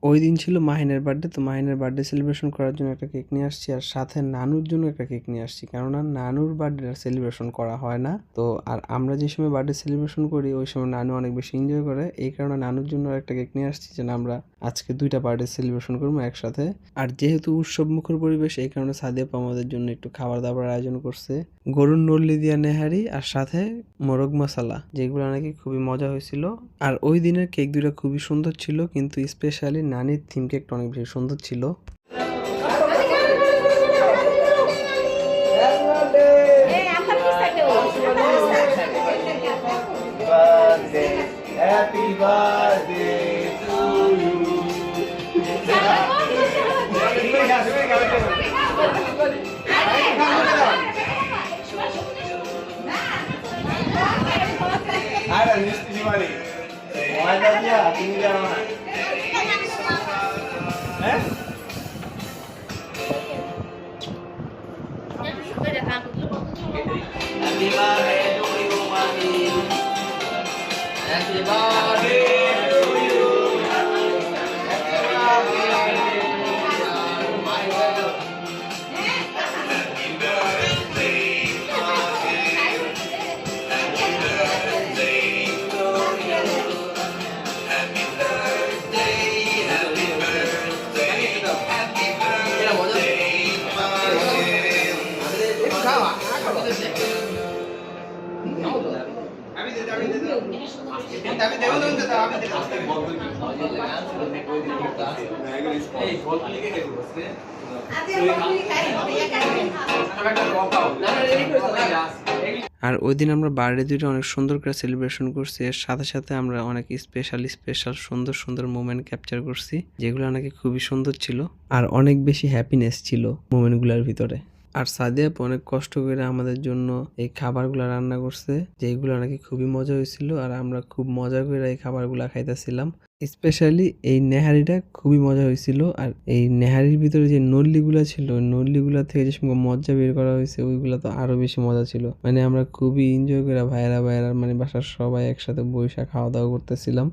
ওই দিন ছিল মাহিনের বার্থডে। তো মাহিনের বার্থডে সেলিব্রেশন করার জন্য একটা কেক নিয়ে আসছি, আর সাথে নানুর জন্য একটা কেক নিয়ে আসছি, কেননা নানুর বার্থডে সেলিব্রেশন করা হয় না। তো আর আমরা যে সময় বার্থডে সেলিব্রেশন করি ওই সময় নানু অনেক বেশি এনজয় করে, এই কারণে নানুর জন্য একটা কেক নিয়ে আসছি যেন আমরা আজকে 2টা বার্থডে সেলিব্রেশন করবো একসাথে। আর যেহেতু উৎসব মুখর পরিবেশ, এই কারণে সাদিয়া আপু আমাদের জন্য একটু খাবার দাবার আয়োজন করছে, গরুর নল্লি দিয়া নেহারি আর সাথে মোরগ মশলা, যেগুলো নাকি খুবই মজা হয়েছিল। আর ওই দিনের কেক দুটো খুবই সুন্দর ছিল, কিন্তু স্পেশালি নানির থিম কেকটা অনেক বেশি সুন্দর ছিল। Happy birthday to you. Ada listi di mana? Ada dia, tinggal mana? Eh? Happy birthday to you, Mami. Happy birthday to you. Happy birthday to you, my girl. Happy birthday, Mami. Happy birthday to you. Happy birthday, happy birthday, happy birthday, আর ওই দিন আমরা birthday দুটো অনেক সুন্দর করে celebration করছি, এর সাথে সাথে আমরা অনেক স্পেশাল সুন্দর সুন্দর মোমেন্ট ক্যাপচার করছি, যেগুলো নাকি খুবই সুন্দর ছিল আর অনেক বেশি হ্যাপিনেস ছিল মোমেন্টগুলোর ভিতরে। আর সাদিয়া আপু অনেক কষ্ট করে আমাদের জন্য এই খাবারগুলো রান্না করছে, যেগুলো নাকি খুবই মজা হয়েছিল, আর আমরা খুব মজা করে এই খাবারগুলো খাইতেছিলাম। স্পেশালি এই নেহারিটা খুবই মজা হয়েছিল, আর এই নেহারির ভিতরে যে নল্লিগুলা ছিল, ওই নল্লিগুলা থেকে যে সময় মজা বের করা হয়েছে ওইগুলা তো আরো বেশি মজা ছিল। মানে আমরা খুবই এনজয় করে ভাইয়েরা মানে বাসার সবাই একসাথে বসে খাওয়া দাওয়া করতেছিলাম।